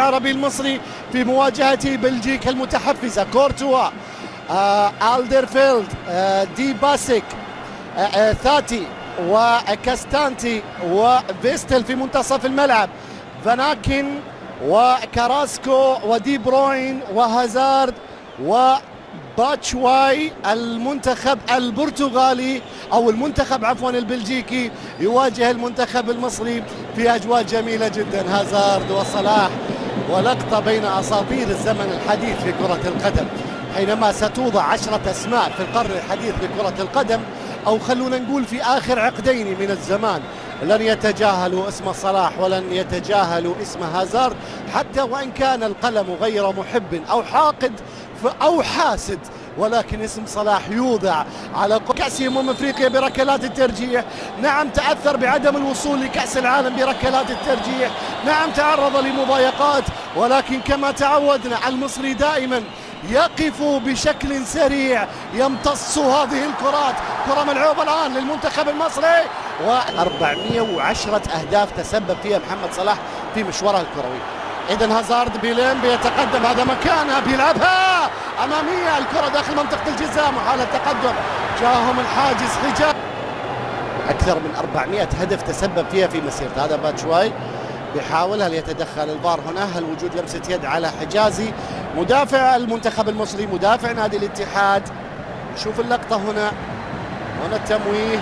العربي المصري في مواجهة بلجيكا المتحفزة. كورتوا، ألدرفيلد، دي باسك، ثاتي وكاستانتي وفيستل في منتصف الملعب، فاناكن وكاراسكو ودي بروين وهازارد وباتشواي. المنتخب البرتغالي او المنتخب عفوا البلجيكي يواجه المنتخب المصري في اجواء جميلة جدا. هازارد وصلاح، ولقطة بين اساطير الزمن الحديث في كرة القدم، حينما ستوضع 10 اسماء في القرن الحديث لكرة القدم، او خلونا نقول في اخر عقدين من الزمان، لن يتجاهلوا اسم صلاح ولن يتجاهلوا اسم هازارد، حتى وان كان القلم غير محب او حاقد او حاسد، ولكن اسم صلاح يوضع على كأس افريقيا بركلات الترجيح. نعم تأثر بعدم الوصول لكأس العالم بركلات الترجيح، نعم تعرض لمضايقات، ولكن كما تعودنا المصري دائما يقف بشكل سريع يمتص هذه الكرات. كرة ملعوبة الآن للمنتخب المصري، و410 أهداف تسبب فيها محمد صلاح في مشواره الكروي. إذن هازارد بيلين بيتقدم، هذا مكانه بيلعبها أمامية، الكرة داخل منطقة الجزاء، محاولة تقدم، جاهم الحاجز حجاب. أكثر من 400 هدف تسبب فيها في مسيرته. هذا باتشواي بيحاول، هل يتدخل الفار هنا؟ هل وجود لمسة يد على حجازي مدافع المنتخب المصري، مدافع نادي الاتحاد؟ شوف اللقطة هنا التمويه.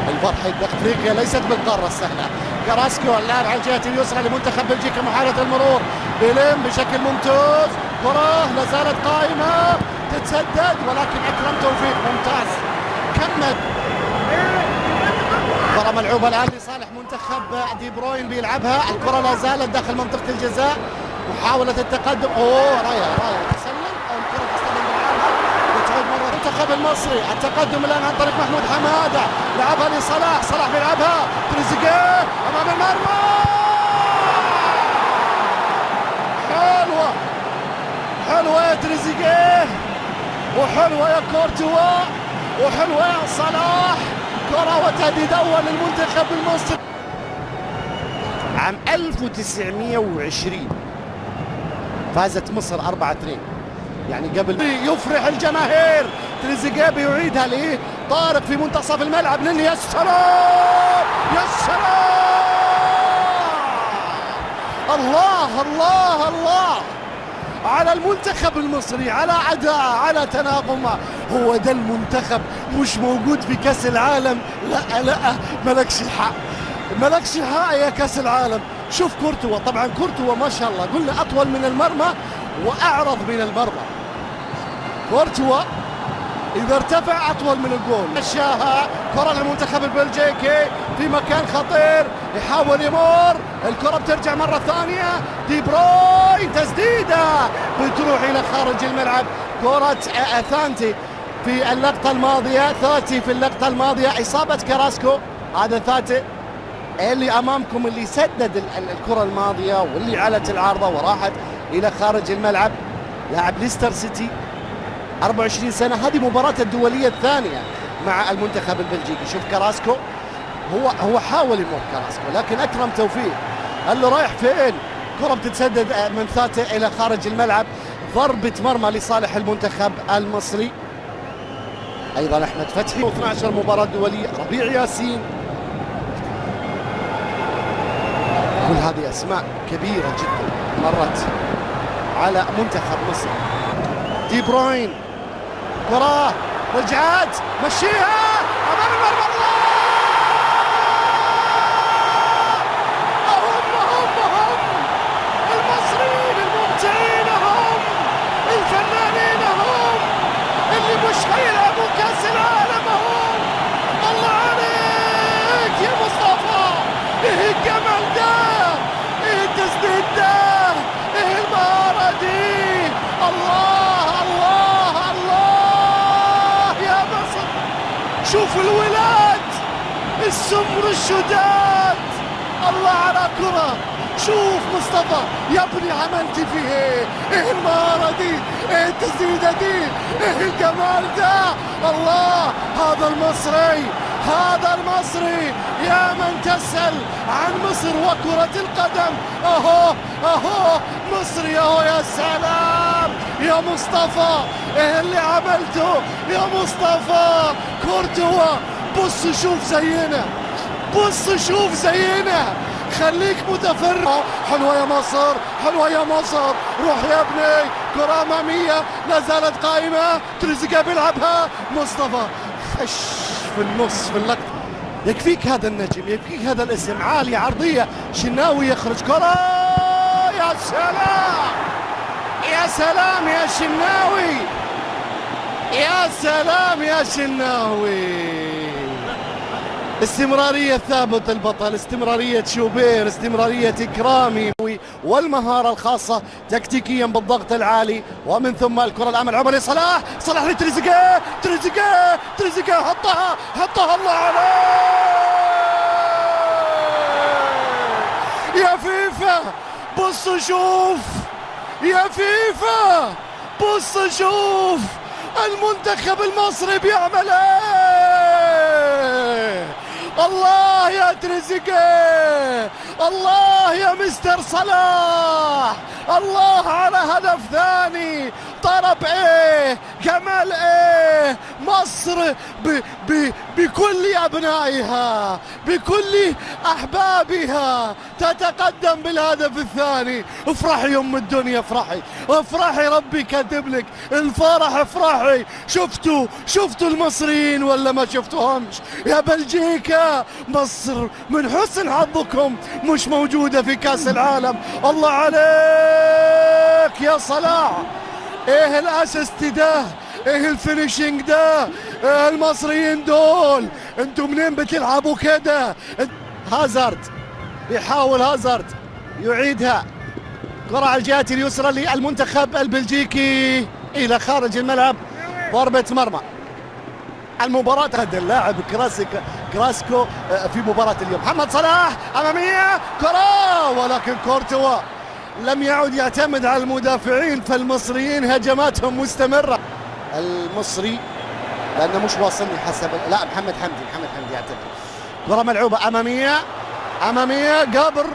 الفار حيدق. افريقيا ليست بالقارة السهلة. كاراسكو اللاعب على الجهة اليسرى لمنتخب بلجيكا، محاولة المرور، بيلين بشكل ممتاز، كرة لا زالت قائمة تتسدد، ولكن أكرم توفيق ممتاز كمل. كرة ملعوبة الآن لصالح منتخب دي بروين، بيلعبها الكرة لا زالت داخل منطقة الجزاء، محاولة التقدم، راية تسلم، أو الكرة تستلم بالعرض وتعود مرة المنتخب المصري. التقدم الآن عن طريق محمود حمادة، لعبها لصلاح، صلاح بيلعبها، تريزيجيه أمام المرمى، حلوة يا تريزيجيه، وحلوة يا كورتوا، وحلوة يا صلاح. كرة وتهديد أول للمنتخب المصري. عام 1920 فازت مصر 4-2، يعني قبل يفرح الجماهير. تريزيجيه بيعيدها لطارق في منتصف الملعب، يا سلام يا سلام، الله الله الله على المنتخب المصري، على أداء، على تناغم. هو ده المنتخب مش موجود في كأس العالم. لا ملكش الحق، ملكش الحق يا كأس العالم. شوف كورتوا، طبعا كورتوا ما شاء الله قلنا أطول من المرمى وأعرض من المرمى. كورتوا إذا ارتفع أطول من الجول. مشاها كرة للمنتخب البلجيكي في مكان خطير، يحاول يمر، الكرة بترجع مرة ثانية، دي بروين تسديدة بتروح إلى خارج الملعب. كرة ثانتي في اللقطة الماضية، ثاتي في اللقطة الماضية، إصابة كاراسكو. هذا ثاتي اللي أمامكم اللي سدد الكرة الماضية واللي علت العارضة وراحت إلى خارج الملعب. لاعب ليستر سيتي 24 سنة، هذه مباراة الدولية الثانية مع المنتخب البلجيكي. شوف كاراسكو، هو حاول يمر كاراسكو، لكن أكرم توفيق قال له رايح فين؟ كرة بتتسدد من ثاتي إلى خارج الملعب، ضربة مرمى لصالح المنتخب المصري. أيضا أحمد فتحي، 12 مباراة دولية، ربيع ياسين، كل هذه أسماء كبيرة جدا مرت على منتخب مصر. دي بروين، كرة رجعت، مشيها أمام المرمى، هم المصريين الممتعين، هم الفنانين، هم اللي مش هيلعبوا كأس العالم، هم. الله عليك يا مصطفى، ايه الجمال ده، ايه التسديد ده، ايه المهارة دي، الله الله الله يا مصر. شوف الولاد السمر الشداد، الله على كرة. شوف مصطفى يا ابني عملت فيه ايه المهارة دي، ايه التسديدة دي، ايه الجمال ده، الله. هذا المصري هذا المصري يا من تسأل عن مصر وكرة القدم. اهو اهو مصري اهو. يا سلام يا مصطفى، ايه اللي عملته يا مصطفى؟ كورتوا بص شوف زينا، بص شوف زينا، خليك متفرج. حلوة يا مصر، حلوة يا مصر، روح يا ابني. كرة أمامية لا زالت قائمة، تريزيجيه بيلعبها، مصطفى خش في النص في اللقطة. يكفيك هذا النجم، يكفيك هذا الاسم، عالية عرضية، شناوي يخرج كرة. يا سلام يا سلام يا شناوي، يا سلام يا شناوي. استمرارية ثابت البطل، استمرارية شوبير، استمرارية إكرامي، والمهارة الخاصة تكتيكيا بالضغط العالي، ومن ثم الكرة الأمام عمر صلاح، صلاح لتريزيجيه، تريزيجيه، تريزيجيه حطها، حطها الله عليه. يا فيفا بص شوف، يا فيفا بص شوف المنتخب المصري بيعمل ايه. الله يا تريزيجيه، الله يا مستر صلاح، الله على هدف ثاني. طرب ايه، جمال ايه، مصر بكل ابنائها، بكل احبابها تتقدم بالهدف الثاني. افرحي يا ام الدنيا، افرحي افرحي، ربي كاتب لك الفرح، افرحي. شفتوا المصريين ولا ما شفتوهمش؟ يا بلجيكا مصر من حسن حظكم مش موجودة في كاس العالم. الله عليك يا صلاح، ايه الاسيست ده، ايه الفينيشنج ده، ايه المصريين دول، انتوا منين بتلعبوا كده؟ هازارد يحاول، هازارد يعيدها، كرة على الجهة اليسرى للمنتخب البلجيكي الى خارج الملعب، ضربة مرمى. المباراة هذا اللاعب كراسكو في مباراة اليوم. محمد صلاح أمامية كرة، ولكن كورتوا لم يعد يعتمد على المدافعين، فالمصريين هجماتهم مستمرة. المصري لأنه مش واصلني حسب، لا محمد حمدي يعتمد. كرة ملعوبة أمامية، أمامية قبر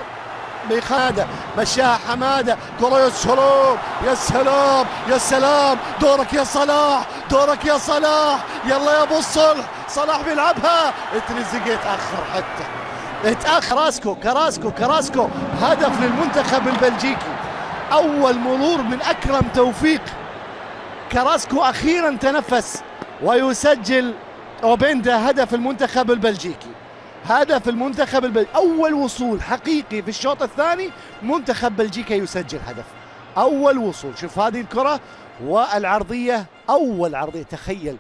بخادة، مشاها حمادة، كرة يا سلام يا سلام يا سلام، دورك يا صلاح، دورك يا صلاح، يلا يا ابو الصلح. صلاح بيلعبها، تريزيجيه اتاخر، حتى اتاخر. كراسكو هدف للمنتخب البلجيكي، اول مرور من اكرم توفيق. كراسكو اخيرا تنفس ويسجل اوبندا هدف المنتخب البلجيكي، هدف المنتخب البلجيكي، أول وصول حقيقي في الشوط الثاني، منتخب بلجيكا يسجل هدف، أول وصول. شوف هذه الكرة والعرضية، أول عرضية. تخيل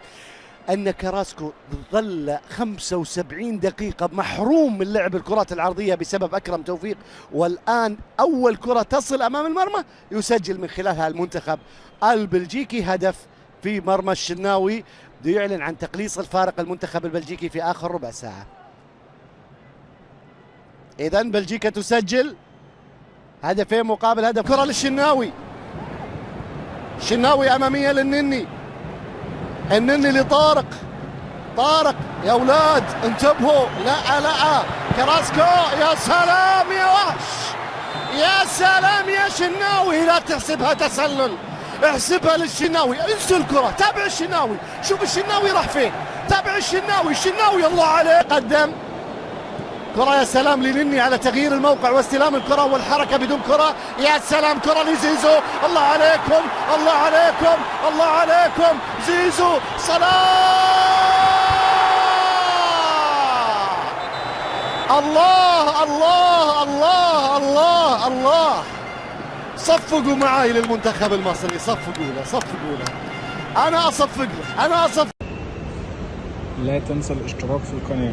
أن كراسكو ظل 75 دقيقة محروم من لعب الكرات العرضية بسبب أكرم توفيق، والآن أول كرة تصل أمام المرمى يسجل من خلالها المنتخب البلجيكي هدف في مرمى الشناوي، يعلن عن تقليص الفارق المنتخب البلجيكي في آخر ربع ساعة. إذن بلجيكا تسجل هدفين مقابل هدف. كرة للشناوي، شناوي أمامية للنني، النني لطارق، طارق يا أولاد انتبهوا، لا كراسكو، يا سلام يا وحش، يا سلام يا شناوي، لا تحسبها تسلل، احسبها للشناوي. انسوا الكرة، تابع الشناوي، شوف الشناوي راح فين، تابع الشناوي الله عليه. قدم كرة يا سلام لنني على تغيير الموقع واستلام الكرة والحركة بدون كرة. يا سلام كرة لزيزو، الله عليكم الله عليكم الله عليكم، زيزو صلاح، الله الله الله الله الله. صفقوا معاي للمنتخب المصري، صفقوا له، انا اصفق له، لا تنسى الاشتراك في القناة.